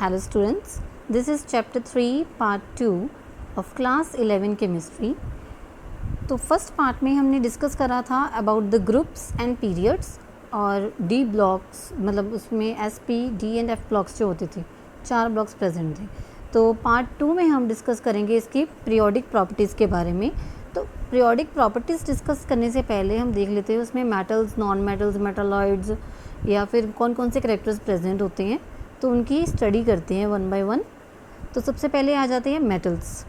Hello students, this is chapter 3 part 2 of class 11 chemistry. तो first part में हमने discuss करा था about the groups and periods और डी ब्लॉक्स, मतलब उसमें S P D and F blocks जो होते थे, 4 ब्लॉक्स प्रेजेंट थे. तो पार्ट 2 में हम डिस्कस करेंगे इसकी पीरियोडिक प्रॉपर्टीज़ के बारे में. तो पीरियोडिक प्रॉपर्टीज़ डिस्कस करने से पहले हम देख लेते हैं उसमें मेटल्स, नॉन मेटल्स, मेटालॉइड्स या फिर कौन कौन से करेक्टर्स प्रेजेंट होते हैं, तो उनकी स्टडी करते हैं वन बाय वन. तो सबसे पहले आ जाते हैं metals.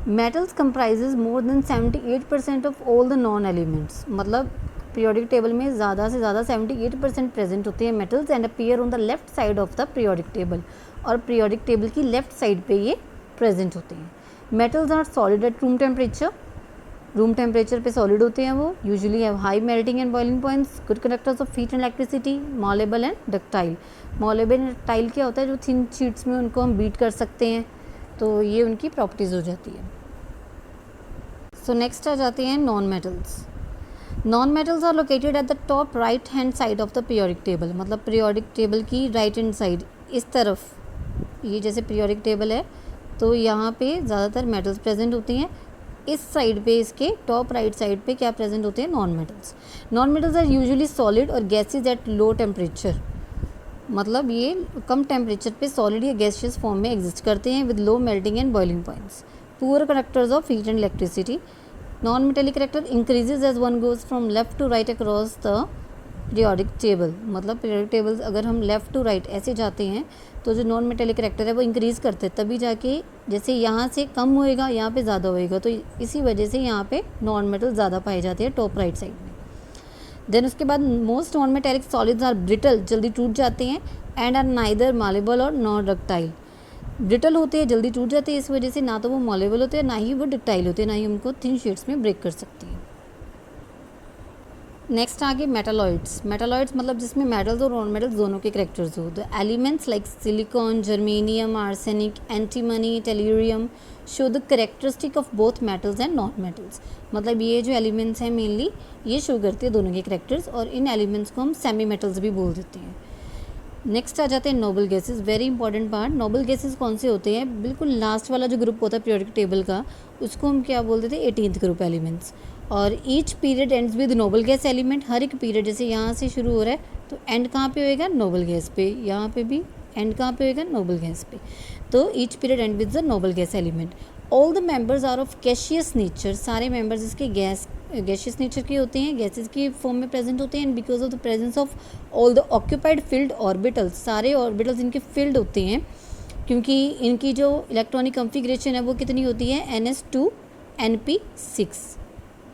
Metals comprises more than 78% of all the non elements. मतलब पीरियोडिक टेबल में ज़्यादा से ज़्यादा 78% प्रेजेंट होते हैं metals and appear on the left side of the periodic table. और पीरियोडिक टेबल की लेफ्ट साइड पे ये प्रेजेंट होते हैं. Metals are solid at room temperature. Room temperature पे सॉलिड होते हैं वो. Usually have high melting and boiling points, good conductors of heat and electricity, malleable and ductile. Malleable and ductile क्या होता है, जो थिन शीट्स में उनको हम बीट कर सकते हैं, तो ये उनकी प्रॉपर्टीज़ हो जाती है. सो नेक्स्ट आ जाते हैं non metals. Non metals are located at the top right hand side of the periodic table. मतलब पीरियोडिक टेबल की राइट हैंड साइड इस तरफ, ये जैसे पीरियोडिक टेबल है तो यहाँ पे ज़्यादातर मेटल्स प्रेजेंट होती हैं. इस साइड पे, इसके टॉप राइट साइड पे क्या प्रेजेंट होते हैं, non metals. Non metals are usually solid और गैसेज एट लो टेम्परेचर. मतलब ये कम टेम्परेचर पे सॉलिड या गैसियस फॉर्म में एग्जिस्ट करते हैं with low melting and boiling points. Poor conductors of heat and electricity. Non metallic character increases as one goes from left to right across the periodic table. मतलब periodic table अगर हम left to right ऐसे जाते हैं तो जो non metallic character है वो इंक्रीज़ करते हैं, तभी जाके जैसे यहाँ से कम होएगा यहाँ पे ज़्यादा होएगा. तो इसी वजह से यहाँ पे नॉन मेटल ज़्यादा पाए जाते हैं टॉप राइट साइड में. देन उसके बाद most non metallic solids are brittle, जल्दी टूट जाते हैं, एंड आर नाइदर मालेबल और नॉट डक्टाइल. ब्रिटल होते हैं, जल्दी टूट जाते हैं, इस वजह से ना तो वो मॉलेबल होते हैं, ना ही वो डक्टाइल होते हैं, ना ही उनको थिन शीट्स में ब्रेक कर सकती हैं. नेक्स्ट आगे मेटालॉइड्स. मेटालॉइड्स मतलब जिसमें मेटल्स और नॉन मेटल्स दोनों के करेक्टर्स हो. The elements like silicon, germanium, arsenic, antimony, tellurium show the characteristic of both metals and non metals. मतलब ये जो एलिमेंट्स हैं मेनली ये शो करते हैं दोनों के करेक्टर्स, और इन एलिमेंट्स को हम सेमी मेटल्स भी बोल देते हैं. नेक्स्ट आ जाते हैं noble gases. Very important part. Noble gases कौन से होते हैं, बिल्कुल लास्ट वाला जो ग्रुप होता है पीरियोडिक टेबल का, उसको हम क्या बोलते थे, 18th ग्रुप एलिमेंट्स. और each period ends with noble gas element. हर एक पीरियड जैसे यहाँ से शुरू हो रहा है तो एंड कहाँ पे होएगा, नोबल गैस पे. यहाँ पे भी एंड कहाँ पे होएगा, नोबल गैस पे. तो each period end with the noble gas element. All the members are of gaseous nature. सारे मेंबर्स इसके गैसियस नेचर के होते हैं, गैसेस की फॉर्म में प्रेजेंट होते हैं. And because of the presence of all the occupied field orbitals. सारे ऑर्बिटल्स इनके फील्ड होते हैं क्योंकि इनकी जो इलेक्ट्रॉनिक कॉन्फ़िगरेशन है वो कितनी होती है, NS2 NP6.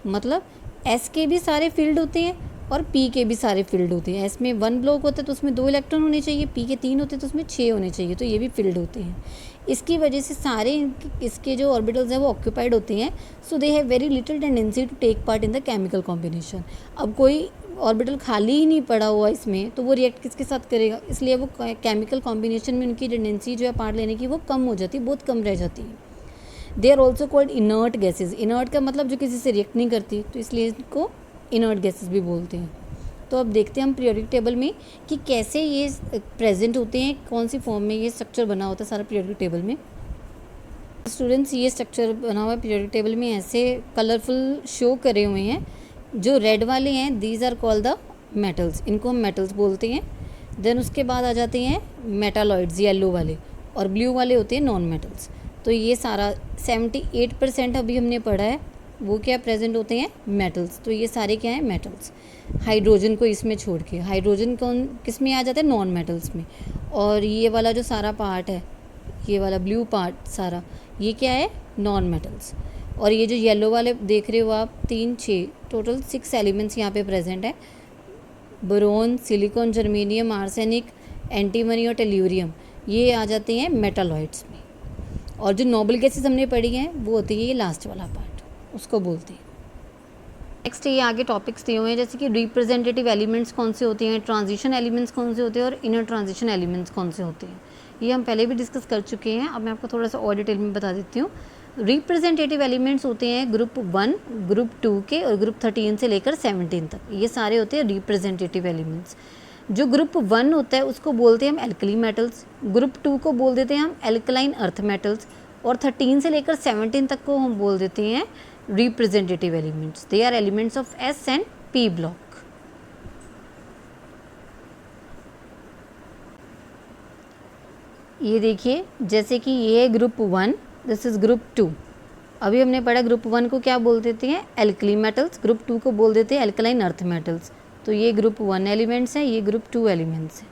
मतलब S के भी सारे फील्ड होते हैं और P के भी सारे फील्ड होते हैं. S में 1 ब्लॉक होता है तो उसमें 2 इलेक्ट्रॉन होने चाहिए, P के 3 होते हैं तो उसमें 6 होने चाहिए, तो ये भी फील्ड होते हैं. इसकी वजह से सारे इसके जो ऑर्बिटल्स हैं वो ऑक्यूपाइड होते हैं. So they have very little tendency to take part in the chemical combination. अब कोई ऑर्बिटल खाली ही नहीं पड़ा हुआ इसमें तो वो रिएक्ट किसके साथ करेगा, इसलिए वो केमिकल कॉम्बिनेशन में उनकी टेंडेंसी जो है पार्ट लेने की वो कम हो जाती है, बहुत कम रह जाती है. They are also called inert gases. Inert का मतलब जो किसी से रिएक्ट नहीं करती, तो इसलिए इसको इनर्ट गैसेज भी बोलते हैं. तो अब देखते हैं हम पीरियोडिक टेबल में कि कैसे ये प्रेजेंट होते हैं, कौन सी फॉर्म में ये स्ट्रक्चर बना होता है सारा पीरियोडिक टेबल में. स्टूडेंट्स, ये स्ट्रक्चर बना हुआ है पीरियोडिक टेबल में, ऐसे कलरफुल शो करे हुए हैं. जो रेड वाले हैं these are called the metals, इनको हम मेटल्स बोलते हैं. देन उसके बाद आ जाते हैं मेटालॉइड्स, येलो वाले, और ब्लू वाले होते हैं नॉन मेटल्स. तो ये सारा 78% अभी हमने पढ़ा है वो क्या प्रेजेंट होते हैं, मेटल्स. तो ये सारे क्या हैं, मेटल्स. हाइड्रोजन को इसमें छोड़ के, हाइड्रोजन कौन किस में आ जाता है, नॉन मेटल्स में. और ये वाला जो सारा पार्ट है, ये वाला ब्लू पार्ट सारा, ये क्या है, नॉन मेटल्स. और ये जो येलो वाले देख रहे हो आप, 3 6 टोटल 6 एलिमेंट्स यहाँ पे प्रेजेंट है. Boron, silicon, germanium, arsenic, antimony और टेल्यूरियम, ये आ जाते हैं मेटालॉइड्स में. और जो नोबल गैसेस हमने पढ़ी हैं वो होती है ये लास्ट वाला पार्ट, उसको बोलते हैं. नेक्स्ट ये आगे टॉपिक्स दिए हुए हैं जैसे कि रिप्रेजेंटेटिव एलिमेंट्स कौन से होते हैं, ट्रांजिशन एलिमेंट्स कौन से होते हैं, और इनर ट्रांजिशन एलिमेंट्स कौन से होते हैं. ये हम पहले भी डिस्कस कर चुके हैं, अब मैं आपको थोड़ा सा और डिटेल में बता देती हूँ. रिप्रेजेंटेटिव एलिमेंट्स होते हैं ग्रुप 1, ग्रुप 2 के, और ग्रुप 13 से लेकर 17 तक, ये सारे होते हैं रिप्रेजेंटेटिव एलिमेंट्स. जो ग्रुप 1 होता है उसको बोलते हैं हम एल्कली मेटल्स, ग्रुप 2 को बोल देते हैं हम एल्कलाइन अर्थ मेटल्स, और 13 से लेकर 17 तक को हम बोल देते हैं representative elements. They are elements of S and P block. ये देखिए, जैसे कि ये है ग्रुप 1, दिस इज ग्रुप 2। अभी हमने पढ़ा ग्रुप 1 को क्या बोल देते हैं, एल्कली मेटल्स, ग्रुप 2 को बोल देते हैं एल्कलाइन अर्थ मेटल्स। तो ये ग्रुप 1 एलिमेंट्स हैं, ये ग्रुप 2 एलिमेंट्स हैं।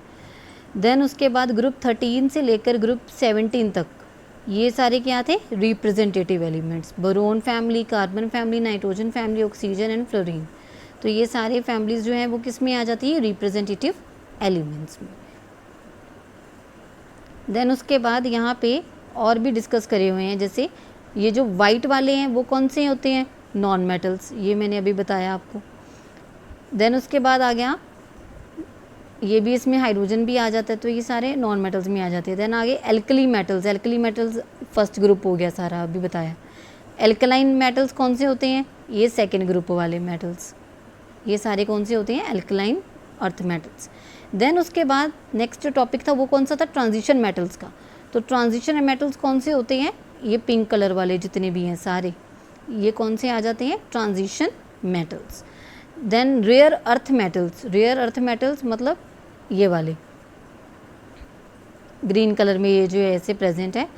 देन उसके बाद ग्रुप 13 से लेकर ग्रुप 17 तक ये सारे क्या थे, representative elements, boron family, carbon family, nitrogen family, oxygen and fluorine. तो ये सारे फैमिलीज जो हैं वो किस में आ जाती है, रिप्रेजेंटेटिव एलिमेंट्स में। देन उसके बाद यहाँ पे और भी डिस्कस करे हुए हैं, जैसे ये जो वाइट वाले हैं वो कौन से होते हैं, नॉन मेटल्स, ये मैंने अभी बताया आपको। देन उसके बाद आ गया, ये भी इसमें हाइड्रोजन भी आ जाता है, तो ये सारे नॉन मेटल्स में आ जाते हैं। देन आगे alkali metals, alkali metals first group हो गया सारा, अभी बताया। एल्कलाइन मेटल्स कौन से होते हैं, ये सेकेंड ग्रुप वाले मेटल्स, ये सारे कौन से होते हैं, एल्कलाइन अर्थ मेटल्स। देन उसके बाद नेक्स्ट जो टॉपिक था वो कौन सा था, ट्रांजिशन मेटल्स का। तो ट्रांजिशन मेटल्स कौन से होते हैं, ये पिंक कलर वाले जितने भी हैं सारे, ये कौन से आ जाते हैं, transition metals. Then rare earth metals, rare earth metals मतलब ये वाले ग्रीन कलर में ये जो है ऐसे प्रेजेंट है,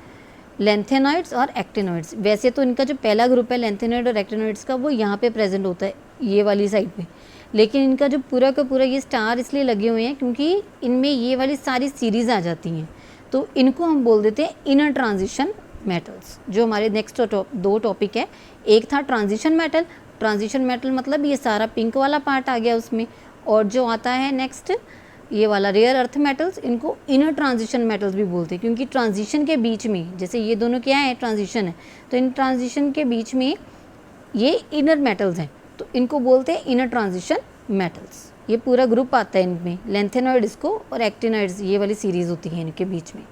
लेंथेनॉइड्स और एक्टिनॉइड्स। वैसे तो इनका जो पहला ग्रुप है लेंथेनॉइड और एक्टिनॉइड्स का, वो यहाँ पे प्रेजेंट होता है ये वाली साइड पे, लेकिन इनका जो पूरा का पूरा ये स्टार इसलिए लगे हुए हैं क्योंकि इनमें ये वाली सारी सीरीज़ आ जाती हैं, तो इनको हम बोल देते हैं इनर ट्रांजिशन मेटल्स। जो हमारे नेक्स्ट दो टॉपिक है, एक था ट्रांजिशन मेटल, ट्रांजिशन मेटल मतलब ये सारा पिंक वाला पार्ट आ गया उसमें, और जो आता है नेक्स्ट ये वाला रेयर अर्थ मेटल्स, इनको इनर ट्रांजिशन मेटल्स भी बोलते हैं, क्योंकि ट्रांजिशन के बीच में, जैसे ये दोनों क्या है, ट्रांजिशन है, तो इन ट्रांजिशन के बीच में ये इनर मेटल्स हैं, तो इनको बोलते हैं इनर ट्रांजिशन मेटल्स। ये पूरा ग्रुप आता है इनमें, लेंथेनॉइड्स को और एक्टिनॉइड्स, ये वाली सीरीज़ होती है इनके बीच में।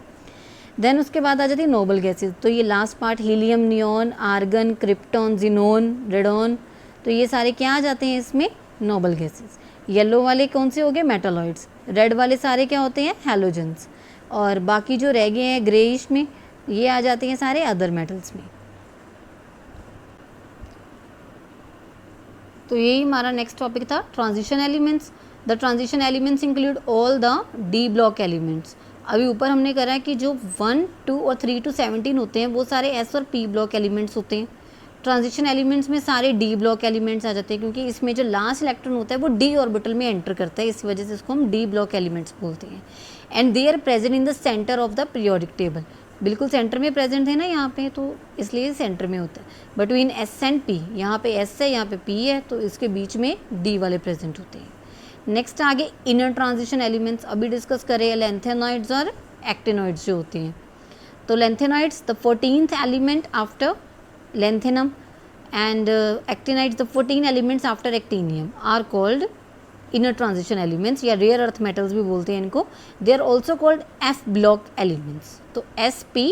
देन उसके बाद आ जाती है नोबल गैसेज, तो ये last part helium, neon, argon, krypton, xenon, radon, तो ये सारे क्या आ जाते हैं इसमें, नोबल गैसेज। येलो वाले कौन से हो गए, मेटालॉइड्स, रेड वाले सारे क्या होते हैं, हैलोजेंस, और बाकी जो रह गए हैं ग्रेइश में, ये आ जाते हैं सारे अदर मेटल्स में। तो यही हमारा नेक्स्ट टॉपिक था, transition elements. The transition elements include all the D block elements. अभी ऊपर हमने करा है कि जो 1, 2 और 3 to 17 होते हैं वो सारे एस और पी ब्लॉक एलिमेंट्स होते हैं। ट्रांजिशन एलिमेंट्स में सारे डी ब्लॉक एलिमेंट्स आ जाते हैं, क्योंकि इसमें जो लास्ट इलेक्ट्रॉन होता है वो डी ऑर्बिटल में एंटर करता है, इस वजह से इसको हम डी ब्लॉक एलिमेंट्स बोलते हैं। And they are present in the centre of the periodic table, बिल्कुल सेंटर में प्रेजेंट है ना यहाँ पे, तो इसलिए सेंटर में होता है। बिटवीन एस एंड पी, यहाँ पे एस है, यहाँ पे पी है, तो इसके बीच में डी वाले प्रेजेंट होते हैं। नेक्स्ट आगे इनर ट्रांजिशन एलिमेंट्स, अभी डिस्कस करें लेंथेनॉइड्स और एक्टिनॉइड्स जो होते हैं। तो lanthanoids the 14th element after lanthanum, and actinides, the 14 elements after actinium are called inner transition elements या rare earth metals भी बोलते हैं इनको। they are also called F block elements, तो S, P,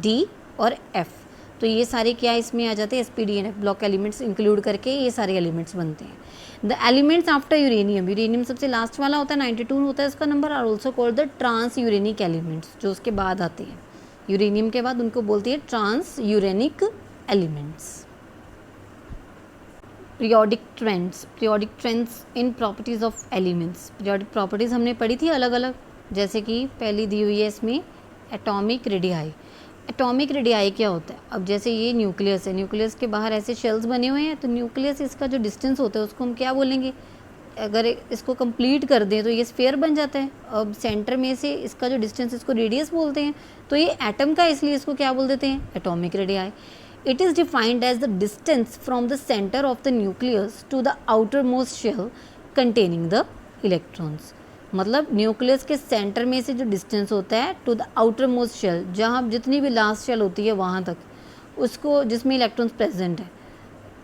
D और F, तो ये सारे क्या इसमें आ जाते हैं, S, P, D and F block elements include करके ये सारे एलिमेंट्स बनते हैं। The elements after uranium, uranium सबसे लास्ट वाला होता है, 92 होता है इसका नंबर, और also called the trans uranic elements, जो उसके बाद आते हैं यूरेनियम के बाद, उनको बोलती है trans uranic elements. Periodic trends in properties of elements. Periodic properties हमने पढ़ी थी अलग अलग, जैसे कि पहली दी हुई है इसमें एटॉमिक रेडियाई। एटॉमिक रेडियाई क्या होता है, अब जैसे ये न्यूक्लियस है, न्यूक्लियस के बाहर ऐसे शेल्स बने हुए हैं, तो न्यूक्लियस इसका जो डिस्टेंस होता है उसको हम क्या बोलेंगे, अगर इसको कंप्लीट कर दें तो ये स्फीयर बन जाता है। अब सेंटर में से इसका जो डिस्टेंस, इसको रेडियस बोलते हैं, तो ये एटम का, इसलिए इसको क्या बोल देते हैं, atomic radii. It is defined as the distance from the center of the nucleus to the outermost shell containing the electrons। मतलब न्यूक्लियस के सेंटर में से जो डिस्टेंस होता है to the outer most shell, जहाँ जितनी भी लास्ट शेल होती है वहाँ तक, उसको जिसमें इलेक्ट्रॉन्स प्रेजेंट है,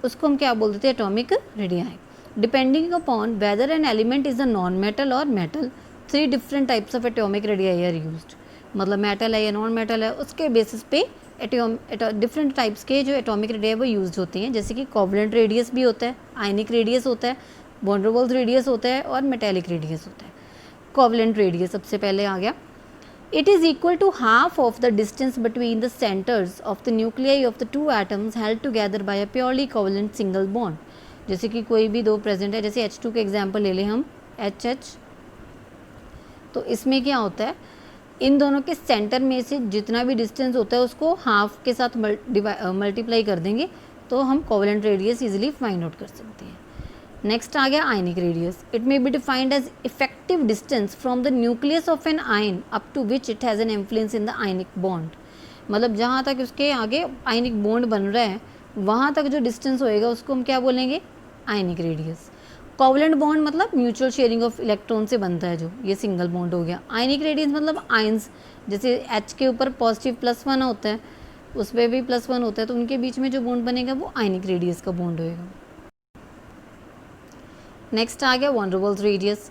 उसको हम क्या बोल देते हैं, atomic radii. Depending upon whether an element is a non metal और metal, 3 different types of atomic radii are used. मतलब मेटल है या नॉन मेटल है, उसके बेसिस पे डिफरेंट टाइप्स के जो एटॉमिक रेडियाई वो यूज होती हैं, जैसे कि कोवलेंट रेडियस भी होता है, आयनिक रेडियस होता है, वॉन डेर वाल्स रेडियस होता है और मेटेलिक रेडियस होता है। कोवलेंट रेडियस सबसे पहले आ गया. It is equal to half of the distance between the centers of the nuclei of the two atoms held together by a purely covalent single bond. जैसे कि कोई भी दो प्रेजेंट है, जैसे H2 के एग्जाम्पल ले लें हम HH, तो इसमें क्या होता है, इन दोनों के सेंटर में से जितना भी डिस्टेंस होता है उसको हाफ के साथ मल्टीप्लाई कर देंगे तो हम covalent radius easily find out कर सकते हैं. नेक्स्ट आ गया ionic radius. It may be defined as effective distance from the nucleus of an ion up to which it has an influence in the ionic bond. मतलब जहाँ तक उसके आगे आयनिक बॉन्ड बन रहा है वहाँ तक जो डिस्टेंस होएगा उसको हम क्या बोलेंगे, आयनिक रेडियस. कोवलेंट बॉन्ड मतलब म्यूचुअल शेयरिंग ऑफ इलेक्ट्रॉन से बनता है जो, ये सिंगल बॉन्ड हो गया. आयनिक रेडियस मतलब आयंस, जैसे H के ऊपर पॉजिटिव +1 होता है, उस पर भी +1 होता है, तो उनके बीच में जो बॉन्ड बनेगा वो आयनिक रेडियस का बॉन्ड होएगा. नेक्स्ट आ गया van der Waals radius.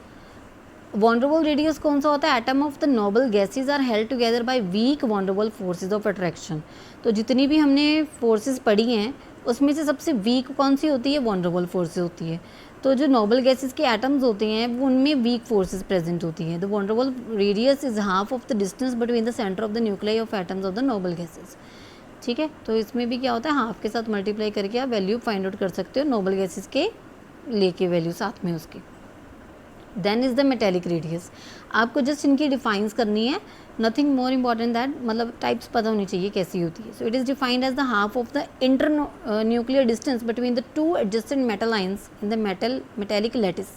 Van der Waals radius कौन सा होता है, atom of the noble gases are held together by weak van der Waals forces of attraction. तो जितनी भी हमने फोर्सेज पढ़ी हैं उसमें से सबसे वीक कौन सी होती है, वॉन डर वाल्स फोर्सेज होती है. तो जो नोबल गैसेज के एटम्स होते हैं वो उनमें वीक फोर्सेज प्रेजेंट होती हैं. The van der Waals radius is half of the distance between the centre of the nuclei of atoms of the noble gases. ठीक है, तो इसमें भी क्या होता है, हाफ के साथ मल्टीप्लाई करके आप वैल्यू फाइंड आउट कर सकते हो नोबल गैसेज के लेके वैल्यू साथ में उसके. Then is the metallic radius. आपको जस्ट इनकी डिफाइंस करनी है, नथिंग मोर इम्पॉर्टेंट दैट, मतलब टाइप्स पता होनी चाहिए कैसी होती है. So it is defined as the half of the internuclear distance between the two adjacent metal ions in the metallic lattice.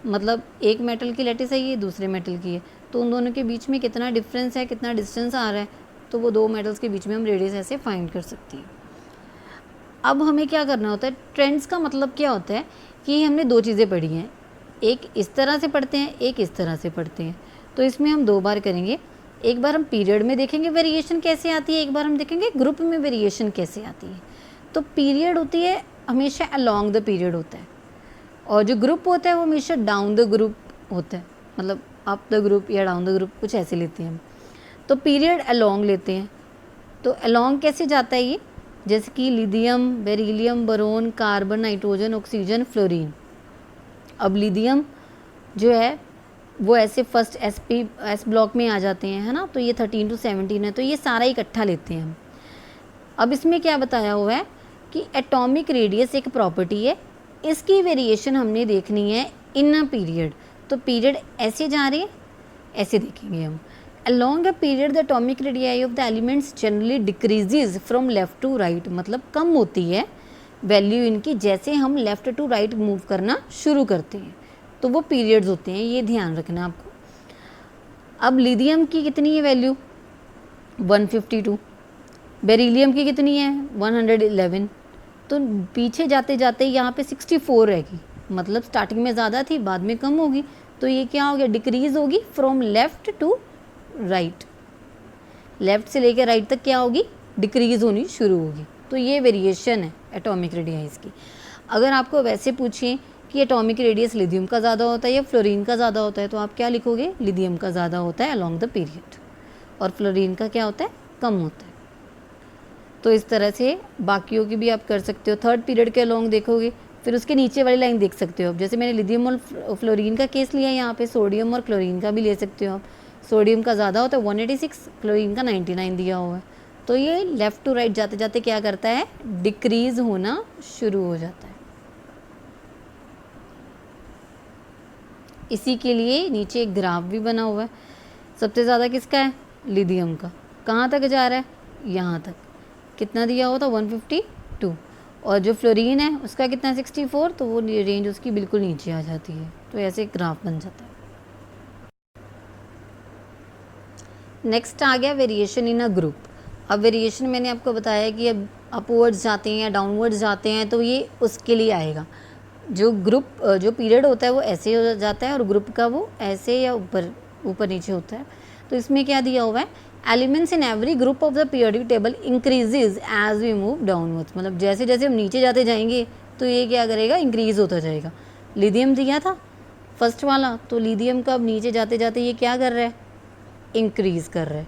मतलब एक मेटल की लैटिस है, ये दूसरे मेटल की है, तो उन दोनों के बीच में कितना डिफरेंस है, कितना डिस्टेंस आ रहा है, तो वो दो मेटल्स के बीच में हम रेडियस ऐसे फाइंड कर सकते हैं. अब हमें क्या करना होता है, ट्रेंड्स का मतलब क्या होता है कि हमने दो चीज़ें पढ़ी हैं, एक इस तरह से पढ़ते हैं, एक इस तरह से पढ़ते हैं. तो इसमें हम दो बार करेंगे. एक बार हम पीरियड में देखेंगे वेरिएशन कैसे आती है, एक बार हम देखेंगे ग्रुप में वेरिएशन कैसे आती है. तो पीरियड होती है हमेशा अलॉन्ग द पीरियड होता है, और जो ग्रुप होता है वो हमेशा डाउन द ग्रुप होता है, मतलब अप द ग्रुप या डाउन द ग्रुप कुछ ऐसे लेते हैं हम. तो पीरियड अलॉन्ग लेते हैं. तो अलॉन्ग कैसे जाता है ये, जैसे कि lithium, beryllium, boron, carbon, nitrogen, oxygen, fluorine. अब लिथियम जो है वो ऐसे फर्स्ट एस ब्लॉक में आ जाते हैं, है ना, तो ये 13 to 17 है, तो ये सारा इकट्ठा लेते हैं हम. अब इसमें क्या बताया हुआ है कि एटॉमिक रेडियस एक प्रॉपर्टी है, इसकी वेरिएशन हमने देखनी है इन अ पीरियड. तो पीरियड ऐसे जा रहे हैं, ऐसे देखेंगे हम. Along a period, the atomic radii of the elements generally decreases from left to right. मतलब कम होती है वैल्यू इनकी जैसे हम लेफ़्ट टू राइट मूव करना शुरू करते हैं, तो वो पीरियड्स होते हैं, ये ध्यान रखना आपको. अब लिथियम की कितनी है वैल्यू, 152. बेरिलियम की कितनी है, 111. तो पीछे जाते जाते यहाँ पे 64 रहेगी, मतलब स्टार्टिंग में ज़्यादा थी, बाद में कम होगी. तो ये क्या हो गया, डिक्रीज़ होगी from left to right. Left से लेकर राइट तक क्या होगी, डिक्रीज़ होनी शुरू होगी. तो ये वेरिएशन है एटॉमिक रेडियस की. अगर आपको वैसे पूछें कि एटॉमिक रेडियस लिथियम का ज़्यादा होता है या फ्लोरीन का ज़्यादा होता है, तो आप क्या लिखोगे, लिथियम का ज़्यादा होता है अलॉन्ग द पीरियड, और फ्लोरीन का क्या होता है, कम होता है. तो इस तरह से बाकियों की भी आप कर सकते हो. थर्ड पीरियड के अलॉन्ग देखोगे, फिर उसके नीचे वाली लाइन देख सकते हो आप. जैसे मैंने लिथियम और फ्लोरीन का केस लिया, यहाँ पे सोडियम और क्लोरीन का भी ले सकते हो आप. सोडियम का ज़्यादा होता है 186, क्लोरीन का 99 दिया हुआ है. तो ये लेफ़्ट टू राइट जाते जाते क्या करता है, डिक्रीज़ होना शुरू हो जाता है. इसी के लिए नीचे एक ग्राफ भी बना हुआ है. सबसे ज़्यादा किसका है, लिथियम का. कहाँ तक जा रहा है, यहाँ तक. कितना दिया हुआ था, 152. और जो फ्लोरीन है उसका कितना है, 64. तो वो रेंज उसकी बिल्कुल नीचे आ जाती है. तो ऐसे ग्राफ बन जाता है. नेक्स्ट आ गया वेरिएशन इन अ ग्रुप. अब वेरिएशन मैंने आपको बताया कि अब अपवर्ड्स जाते हैं या डाउनवर्ड्स जाते हैं, तो ये उसके लिए आएगा. जो ग्रुप जो पीरियड होता है वो ऐसे हो जाता है, और ग्रुप का वो ऐसे या ऊपर नीचे होता है. तो इसमें क्या दिया हुआ है, elements in every group of the periodic table increases as we move downwards. मतलब जैसे जैसे हम नीचे जाते जाएंगे तो ये क्या करेगा, इंक्रीज होता जाएगा. लिथियम दिया था फर्स्ट वाला, तो लिथियम का अब नीचे जाते जाते ये क्या कर रहा है, इंक्रीज़ कर रहा है.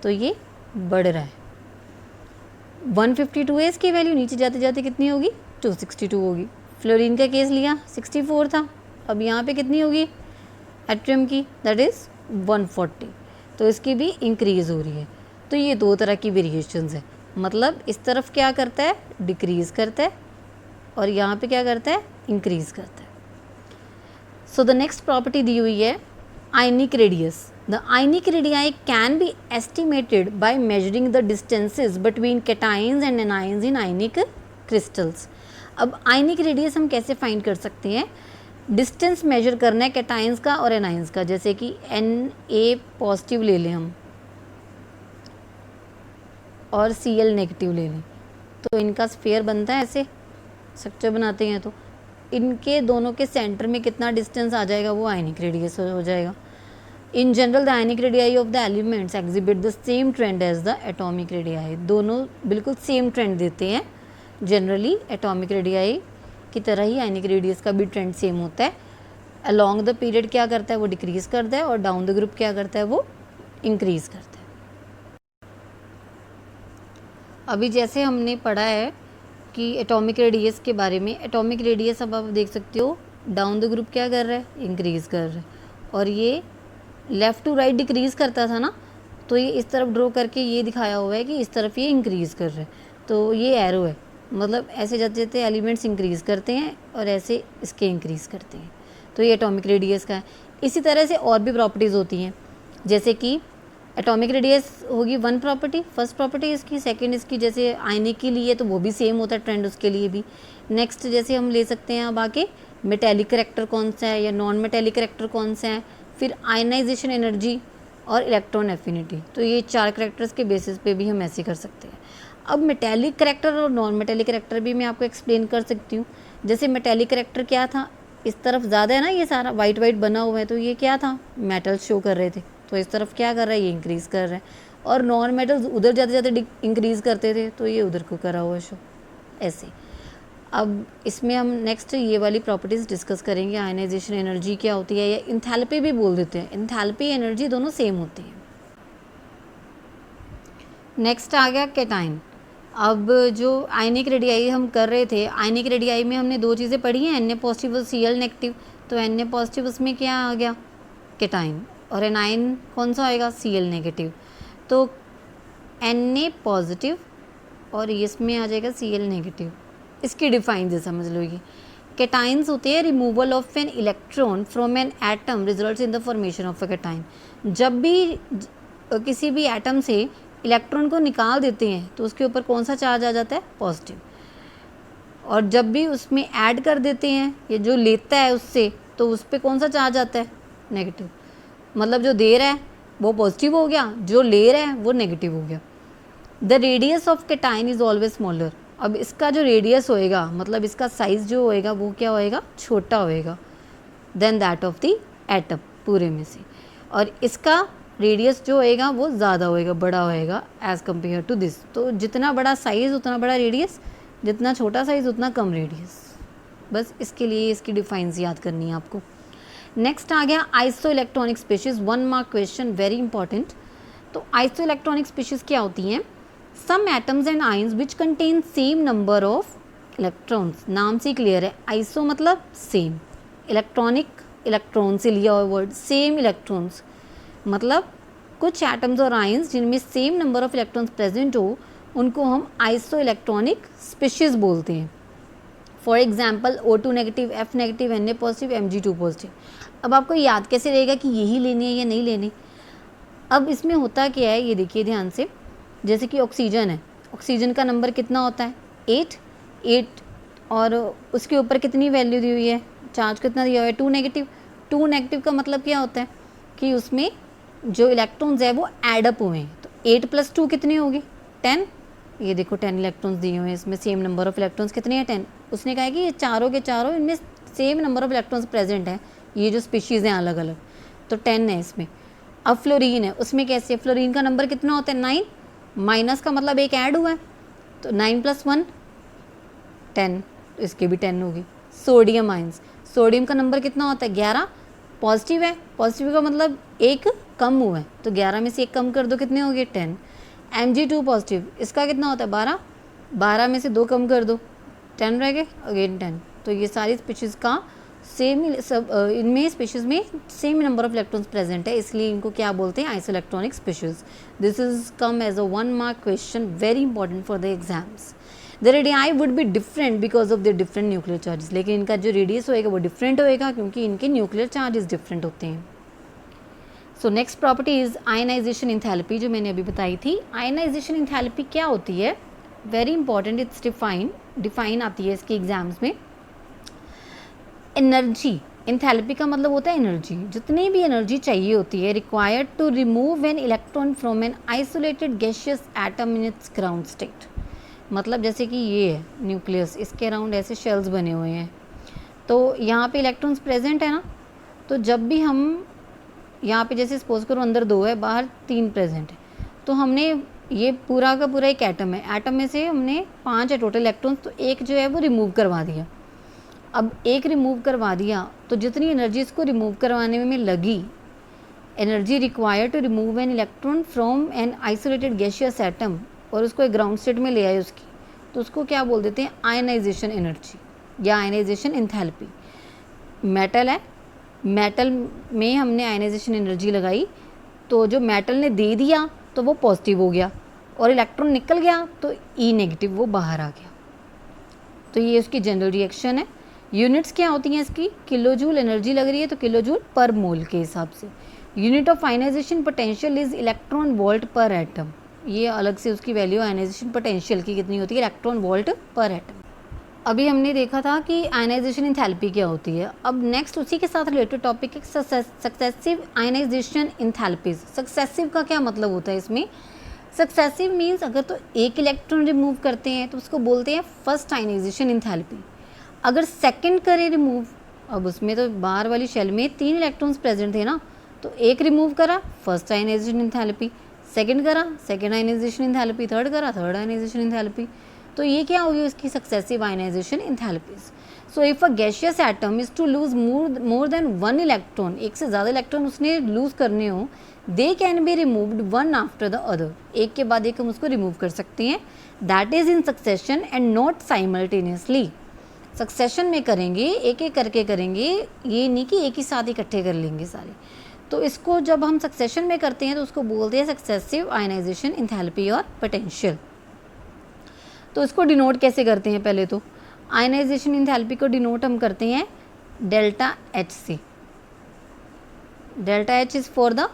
तो ये बढ़ रहा है. 152 है इसकी वैल्यू, नीचे जाते जाते कितनी होगी, 262 होगी. फ्लोरीन का केस लिया 64 था, अब यहाँ पे कितनी होगी, एट्रियम की दैट इज़ 140, तो इसकी भी इंक्रीज़ हो रही है। तो ये दो तरह की वेरिएशंस है, मतलब इस तरफ क्या करता है, डिक्रीज़ करता है, और यहाँ पे क्या करता है, इंक्रीज़ करता है। सो द नेक्स्ट प्रॉपर्टी दी हुई है ionic radius. The ionic radii can be estimated by measuring the distances between cations and anions in ionic crystals. अब आयनिक रेडियस हम कैसे फाइंड कर सकते हैं, डिस्टेंस मेजर करना है कैटाइंस का और एनाइंस का, जैसे कि Na पॉजिटिव ले लें हम और Cl नेगेटिव ले लें, तो इनका स्फीयर बनता है, ऐसे स्ट्रक्चर बनाते हैं, तो इनके दोनों के सेंटर में कितना डिस्टेंस आ जाएगा, वो आयनिक रेडियस हो जाएगा। In general the ionic radii of the elements exhibit the same trend as the atomic radii. दोनों बिल्कुल सेम ट्रेंड देते हैं, जनरली एटॉमिक रेडियाई की तरह ही आयनिक रेडियस का भी ट्रेंड सेम होता है। अलॉन्ग द पीरियड क्या करता है, वो डिक्रीज करता है, और डाउन द ग्रुप क्या करता है, वो इंक्रीज करता है। अभी जैसे हमने पढ़ा है कि एटॉमिक रेडियस के बारे में, एटॉमिक रेडियस अब आप देख सकते हो डाउन द ग्रुप क्या कर रहा है, इंक्रीज कर रहा है, और ये लेफ़्ट टू राइट डिक्रीज़ करता था ना, तो ये इस तरफ ड्रॉ करके ये दिखाया हुआ है कि इस तरफ ये इंक्रीज़ कर रहा है, तो ये एरो है, मतलब ऐसे जाते जाते एलिमेंट्स इंक्रीज़ करते हैं और ऐसे इसके इंक्रीज़ करते हैं, तो ये एटॉमिक रेडियस का है। इसी तरह से और भी प्रॉपर्टीज़ होती हैं, जैसे कि एटॉमिक रेडियस होगी वन प्रॉपर्टी, फर्स्ट प्रॉपर्टी इसकी, सेकंड इसकी, जैसे आयनिक के लिए तो वो भी सेम होता है ट्रेंड उसके लिए भी। नेक्स्ट जैसे हम ले सकते हैं अब आके मेटेलिक करैक्टर कौन सा है या नॉन मेटेलिक करैक्टर कौन सा है, फिर आयनाइजेशन एनर्जी और इलेक्ट्रॉन एफिनिटी, तो ये चार करैक्टर्स के बेसिस पे भी हम ऐसे कर सकते हैं। अब मेटेलिक करैक्टर और नॉन मेटेलिक करैक्टर भी मैं आपको एक्सप्लेन कर सकती हूँ। जैसे मेटेलिक करैक्टर क्या था, इस तरफ ज़्यादा है ना, ये सारा वाइट वाइट बना हुआ है, तो ये क्या था, मेटल्स शो कर रहे थे, तो इस तरफ क्या कर रहा है, ये इंक्रीज़ कर रहा है, और नॉन मेटल्स उधर जाते जाते इंक्रीज़ करते थे, तो ये उधर को करा हुआ शो, ऐसे। अब इसमें हम नेक्स्ट ये वाली प्रॉपर्टीज़ डिस्कस करेंगे, आयनाइजेशन एनर्जी क्या होती है, या इंथैल्पी भी बोल देते हैं, इंथैल्पी एनर्जी दोनों सेम होती है। नेक्स्ट आ गया कैटाइन। अब जो आयनिक रेडियाई हम कर रहे थे, आयनिक रेडियाई में हमने दो चीज़ें पढ़ी हैं, Na पॉजिटिव और Cl नेगेटिव, तो Na पॉजिटिव उसमें क्या आ गया, कैटाइन, और एनाइन कौन सा आएगा, Cl नेगेटिव, तो Na पॉजिटिव और इसमें आ जाएगा Cl नेगेटिव। इसकी डिफाइन से समझ लो, ये कैटाइन्स होते हैं removal of N electron from an atom results in the formation of a cation. जब भी किसी भी एटम से इलेक्ट्रॉन को निकाल देते हैं तो उसके ऊपर कौन सा चार्ज आ जाता है, पॉजिटिव, और जब भी उसमें ऐड कर देते हैं ये जो लेता है उससे, तो उस पर कौन सा चार्ज आता है, नेगेटिव। मतलब जो दे रहा है वो पॉजिटिव हो गया, जो ले रहा है वो नेगेटिव हो गया। The radius of cation is always smaller. अब इसका जो रेडियस होएगा, मतलब इसका साइज़ जो होएगा वो क्या होएगा, छोटा होएगा then that of the atom पूरे में से, और इसका रेडियस जो होएगा वो ज़्यादा होएगा, बड़ा होएगा एज़ कम्पेयर टू दिस। तो जितना बड़ा साइज़ उतना बड़ा रेडियस, जितना छोटा साइज़ उतना कम रेडियस। बस इसके लिए इसकी डिफाइंस याद करनी है आपको। नेक्स्ट आ गया iso electronic species, 1 mark question, very important. तो आइसो इलेक्ट्रॉनिक स्पीशीज़ क्या होती हैं, some atoms and ions which contain same number of electrons. नाम से क्लियर है, आइसो मतलब सेम, इलेक्ट्रॉनिक इलेक्ट्रॉन से लिया हुआ वर्ड, सेम इलेक्ट्रॉन्स मतलब कुछ एटम्स और आयंस जिनमें same number of electrons present हो, उनको हम आइसो इलेक्ट्रॉनिक स्पीशीज़ बोलते हैं। For example O2 negative, F negative, Na positive, Mg2 positive. अब आपको याद कैसे रहेगा कि यही लेनी है या नहीं लेनी। अब इसमें होता क्या है, ये देखिए ध्यान से, जैसे कि ऑक्सीजन है, ऑक्सीजन का नंबर कितना होता है, 8, और उसके ऊपर कितनी वैल्यू दी हुई है, चार्ज कितना दिया हुआ है, 2 नेगेटिव। 2 नेगेटिव का मतलब क्या होता है कि उसमें जो इलेक्ट्रॉन्स है वो एडअप हुए हैं, तो 8 + 2 कितनी होगी, 10। ये देखो 10 इलेक्ट्रॉन्स दिए हुए हैं, इसमें सेम नंबर ऑफ इलेक्ट्रॉन्स कितने हैं, 10। उसने कहा है कि ये चारों के चारों इनमें same number of electrons present है, ये जो स्पीशीज़ हैं अलग अलग, तो 10 है इसमें। अब फ्लोरीन है, उसमें कैसे, फ्लोरीन का नंबर कितना होता है, 9, माइनस का मतलब एक ऐड हुआ है, तो 9 + 1 10, तो इसके भी 10 होगी। सोडियम आयंस, सोडियम का नंबर कितना होता है, 11, पॉजिटिव है, पॉजिटिव का मतलब एक कम हुआ है, तो 11 में से एक कम कर दो, कितने हो गए, 10। Mg2 पॉजिटिव, इसका कितना होता है, 12, 12 में से 2 कम कर दो, 10 रह गए, अगेन 10। तो ये सारी स्पीशीज़ का सेम सब इनमें स्पीशीज़ में same number of electrons present है, इसलिए इनको क्या बोलते हैं, isoelectronic species. This is come as a 1 mark question, very important for the exams. The radii would be different because of the different nuclear charges, लेकिन इनका जो रेडियस होएगा वो डिफरेंट होएगा क्योंकि इनके न्यूक्लियर चार्जेस डिफरेंट होते हैं. So next property is ionization enthalpy, जो मैंने अभी बताई थी. आयनाइजेशन इंथैल्पी क्या होती है, वेरी इंपॉर्टेंट, इट्स डिफाइन आती है इसके एग्जाम्स में. एनर्जी, इंथैल्पी का मतलब होता है एनर्जी, जितनी भी एनर्जी चाहिए होती है required to remove an electron from an isolated gaseous atom in its ground state. मतलब जैसे कि ये है न्यूक्लियस, इसके अराउंड ऐसे शेल्स बने हुए हैं, तो यहाँ पे इलेक्ट्रॉन्स प्रेजेंट है ना, तो जब भी हम यहाँ पे जैसे सपोज करो अंदर 2 है, बाहर 3 प्रेजेंट है, तो हमने ये पूरा का पूरा एक एटम है, एटम में से हमने 5 है टोटल इलेक्ट्रॉन्स, तो एक जो है वो रिमूव करवा दिया. अब एक रिमूव करवा दिया तो जितनी एनर्जी इसको रिमूव करवाने में लगी, energy required to remove an electron from an isolated gaseous atom, और उसको एक ग्राउंड स्टेट में ले आए उसकी, तो उसको क्या बोल देते हैं, आयनाइजेशन एनर्जी या आयनाइजेशन इंथैल्पी. मेटल है, मेटल में हमने आयनाइजेशन एनर्जी लगाई, तो जो मेटल ने दे दिया तो वो पॉजिटिव हो गया, और इलेक्ट्रॉन निकल गया तो ई नेगेटिव वो बाहर आ गया. तो ये उसकी जनरल रिएक्शन है. यूनिट्स क्या होती हैं इसकी, किलोजूल एनर्जी लग रही है तो किलोजूल पर मोल के हिसाब से. Unit of ionization potential is electron volt per atom, ये अलग से उसकी वैल्यू आयनाइजेशन पोटेंशियल की कितनी होती है, इलेक्ट्रॉन वोल्ट पर एटम. अभी हमने देखा था कि आयनाइजेशन इंथैल्पी क्या होती है. अब नेक्स्ट उसी के साथ रिलेटेड टॉपिक है सक्सेसिव आयनाइजेशन इंथैल्पीज. सक्सेसिव का क्या मतलब होता है इसमें, सक्सेसिव मीन्स अगर तो एक इलेक्ट्रॉन रिमूव करते हैं तो उसको बोलते हैं फर्स्ट आयनाइजेशन इंथैल्पी. अगर सेकंड करें रिमूव, अब उसमें तो बाहर वाली शेल में 3 इलेक्ट्रॉन्स प्रेजेंट थे ना, तो एक रिमूव करा फर्स्ट आयनाइजेशन इंथैल्पी, सेकंड करा सेकंड आयनाइजेशन इंथैल्पी, थर्ड करा थर्ड आयनाइजेशन इंथैल्पी. तो ये क्या होगी उसकी successive ionization enthalpies. So if a gaseous atom is to lose more than 1 electron, एक से ज़्यादा इलेक्ट्रॉन उसने लूज करने हो, they can be removed one after the other, एक के बाद एक हम उसको रिमूव कर सकते हैं. That is in succession and not simultaneously. Succession में करेंगे, एक एक करके करेंगे, ये नहीं कि एक ही साथ इकट्ठे कर लेंगे सारे. तो इसको जब हम सक्सेशन में करते हैं तो उसको बोलते हैं सक्सेसिव आयनाइजेशन इंथैल्पी और पोटेंशियल. तो इसको डिनोट कैसे करते हैं, पहले तो आयनाइजेशन इंथैल्पी को डिनोट हम करते हैं डेल्टा एच से. Delta H is for the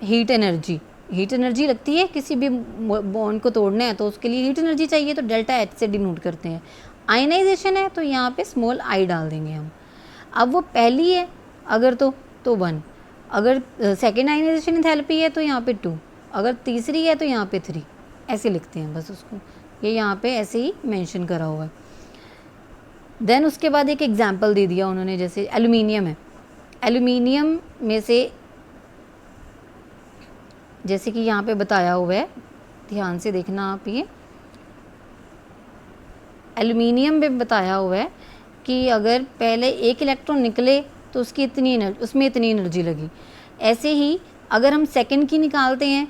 heat energy. Heat energy लगती है किसी भी बॉन्ड को तोड़ना है तो उसके लिए हीट एनर्जी चाहिए, तो डेल्टा एच से डिनोट करते हैं. आयनाइजेशन है तो यहाँ पे स्मॉल आई डाल देंगे हम. अब वो पहली है अगर तो 1, अगर सेकेंड आयनाइजेशन इंथैल्पी है तो यहाँ पे 2, अगर तीसरी है तो यहाँ पे 3, ऐसे लिखते हैं बस उसको, ये यहाँ पे ऐसे ही मेंशन करा हुआ है. देन उसके बाद एक एग्जांपल दे दिया उन्होंने, जैसे एल्यूमिनियम है, एल्यूमिनियम में से जैसे कि यहाँ पे बताया हुआ है, ध्यान से देखना आप, ये एल्यूमिनियम में बताया हुआ है कि अगर पहले एक इलेक्ट्रॉन निकले तो उसकी उसमें इतनी एनर्जी लगी. ऐसे ही अगर हम सेकंड की निकालते हैं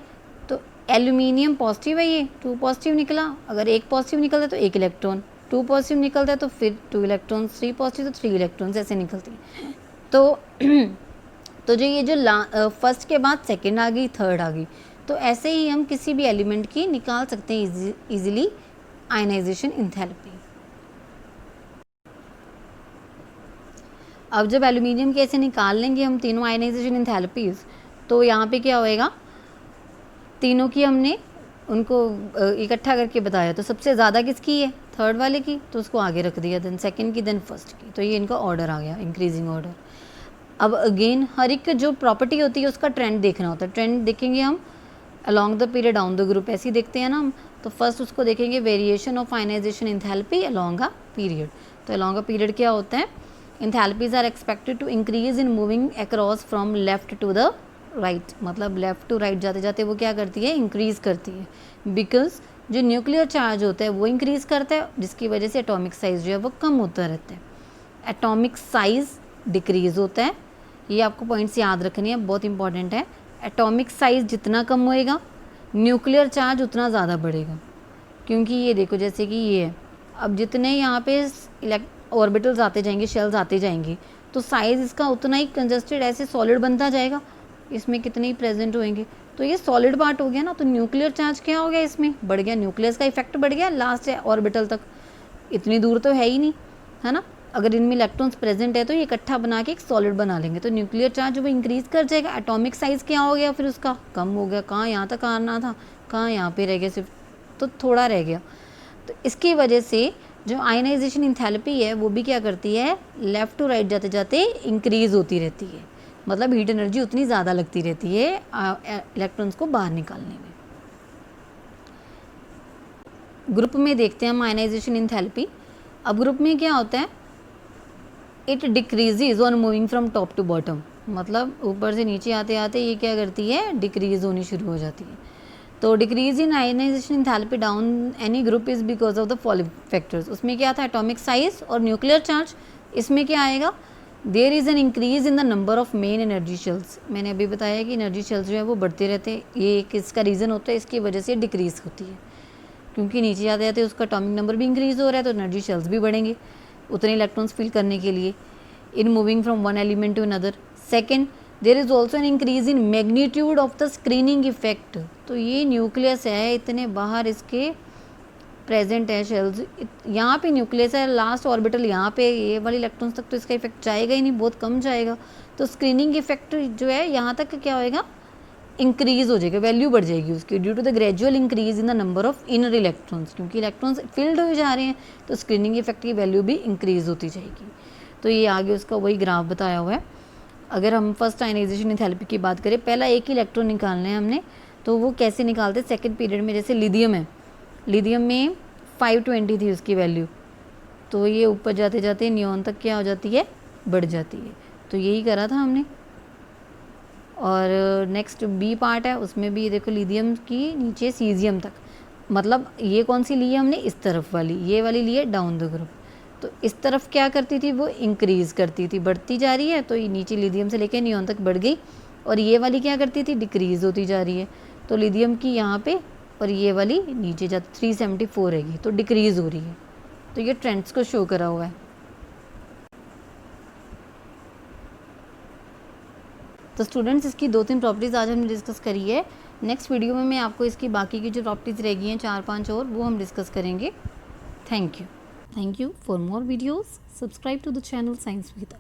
तो एल्यूमिनियम पॉजिटिव है, ये 2 पॉजिटिव निकला, अगर एक पॉजिटिव निकलता है तो एक इलेक्ट्रॉन, 2 पॉजिटिव निकलता है तो फिर 2 इलेक्ट्रॉन, 3 पॉजिटिव तो 3 इलेक्ट्रॉन्स, ऐसे निकलती हैं. तो जो ये जो फर्स्ट के बाद सेकंड आ गई, थर्ड आ गई, तो ऐसे ही हम किसी भी एलिमेंट की निकाल सकते हैं इजीली आयनाइजेशन इंथैल्पी. अब जब एल्यूमिनियम के ऐसे निकाल लेंगे हम तीनों आयनाइजेशन इंथैल्पीज, तो यहाँ पे क्या होएगा, तीनों की हमने उनको इकट्ठा करके बताया, तो सबसे ज़्यादा किसकी है, थर्ड वाले की, तो उसको आगे रख दिया, देन सेकंड की, देन फर्स्ट की. तो ये इनका ऑर्डर आ गया, इंक्रीजिंग ऑर्डर. अब अगेन हर एक जो प्रॉपर्टी होती है उसका ट्रेंड देखना होता है. ट्रेंड देखेंगे हम along the period down the group, ऐसे ही देखते हैं ना हम. तो फर्स्ट उसको देखेंगे variation of ionization enthalpy along a period. तो अलॉन्ग अ पीरियड क्या होता है, enthalpies are expected to increase in moving across from left to the right. मतलब लेफ्ट टू राइट जाते जाते वो क्या करती है, इंक्रीज़ करती है, बिकॉज जो न्यूक्लियर चार्ज होता है वो इंक्रीज़ करता है, जिसकी वजह से एटॉमिक साइज़ जो है वो कम होता रहता है. एटॉमिक साइज़ डिक्रीज़ होता है, ये आपको पॉइंट्स याद रखनी है, बहुत इंपॉर्टेंट है. एटॉमिक साइज़ जितना कम होएगा न्यूक्लियर चार्ज उतना ज़्यादा बढ़ेगा. क्योंकि ये देखो जैसे कि ये है, अब जितने यहाँ पे ऑर्बिटल्स आते जाएंगे, शेल्स आते जाएंगे, तो साइज़ इसका उतना ही कंजस्टेड ऐसे सॉलिड बनता जाएगा, इसमें कितने ही प्रेजेंट होंगे। तो ये सॉलिड पार्ट हो गया ना, तो न्यूक्लियर चार्ज क्या हो गया, इसमें बढ़ गया, न्यूक्लियस का इफेक्ट बढ़ गया लास्ट ऑर्बिटल तक, इतनी दूर तो है ही नहीं, है ना। अगर इनमें इलेक्ट्रॉन्स प्रेजेंट है तो ये इकट्ठा बना के एक सॉलिड बना लेंगे, तो न्यूक्लियर चार्ज वो इंक्रीज कर जाएगा, एटॉमिक साइज क्या हो गया फिर उसका, कम हो गया। कहाँ यहाँ तक आना था, कहाँ यहाँ पे रह गया सिर्फ, तो थोड़ा रह गया। तो इसकी वजह से जो आयनाइजेशन इंथैल्पी है वो भी क्या करती है, लेफ़्ट टू राइट जाते जाते इंक्रीज होती रहती है, मतलब हीट एनर्जी उतनी ज़्यादा लगती रहती है इलेक्ट्रॉन्स को बाहर निकालने में। ग्रुप में देखते हैं हम आयनाइजेशन इंथैल्पी। अब ग्रुप में क्या होता है, it decreases on moving from top to bottom, मतलब ऊपर से नीचे आते आते ये क्या करती है, डिक्रीज होनी शुरू हो जाती है। तो decrease in ionization enthalpy down any group is because of the following factors. उसमें क्या था, एटॉमिक साइज और न्यूक्लियर चार्ज। इसमें क्या आएगा, there is an increase in the number of main energy shells. मैंने अभी बताया कि एनर्जी शेल्स जो है वो बढ़ते रहते हैं, ये एक इसका रीज़न होता है, इसकी वजह से डिक्रीज होती है, क्योंकि नीचे जाते जाते उसका एटॉमिक नंबर भी इंक्रीज हो रहा है, तो एनर्जी शेल्स भी बढ़ेंगे उतने इलेक्ट्रॉन्स फिल करने के लिए in moving from one element to another. Second, there is also an increase in magnitude of the screening effect. तो ये न्यूक्लियस है, इतने बाहर इसके प्रेजेंट है शेल्स, यहाँ पे न्यूक्लियस है, लास्ट ऑर्बिटल यहाँ पे, ये वाली इलेक्ट्रॉन्स तक तो इसका इफेक्ट जाएगा ही नहीं, बहुत कम जाएगा। तो स्क्रीनिंग इफेक्ट जो है यहाँ तक क्या होएगा, इंक्रीज हो जाएगा, वैल्यू बढ़ जाएगी उसकी, due to the gradual increase in the number of inner electrons, क्योंकि इलेक्ट्रॉन्स फिल्ड हो जा रहे हैं तो स्क्रीनिंग इफेक्ट की वैल्यू भी इंक्रीज होती जाएगी। तो ये आगे उसका वही ग्राफ बताया हुआ है। अगर हम फर्स्ट आयनाइजेशन एंथैल्पी की बात करें, पहला एक ही इलेक्ट्रॉन निकालना है हमने, तो वो कैसे निकालते हैं, सेकेंड पीरियड में, जैसे लिथियम है, लिथियम में 520 थी उसकी वैल्यू, तो ये ऊपर जाते जाते नियॉन तक क्या हो जाती है, बढ़ जाती है। तो यही करा था हमने। और नेक्स्ट बी पार्ट है, उसमें भी देखो लिथियम की नीचे सीजियम तक, मतलब ये कौन सी ली है हमने, इस तरफ वाली, ये वाली ली है डाउन द ग्रुप। तो इस तरफ क्या करती थी, वो इंक्रीज़ करती थी, बढ़ती जा रही है, तो ये नीचे लिथियम से लेकर नियॉन तक बढ़ गई, और ये वाली क्या करती थी, डिक्रीज़ होती जा रही है। तो लिथियम की यहाँ पे और ये वाली नीचे जाती 374 रहेगी, तो डिक्रीज़ हो रही है। तो ये ट्रेंड्स को शो करा हुआ है। तो स्टूडेंट्स, इसकी 2-3 प्रॉपर्टीज़ आज हमने डिस्कस करी है। नेक्स्ट वीडियो में मैं आपको इसकी बाकी की जो प्रॉपर्टीज़ रह गई हैं 4-5 और, वो हम डिस्कस करेंगे। Thank you. Thank you. For more videos, subscribe to the channel Science Veda.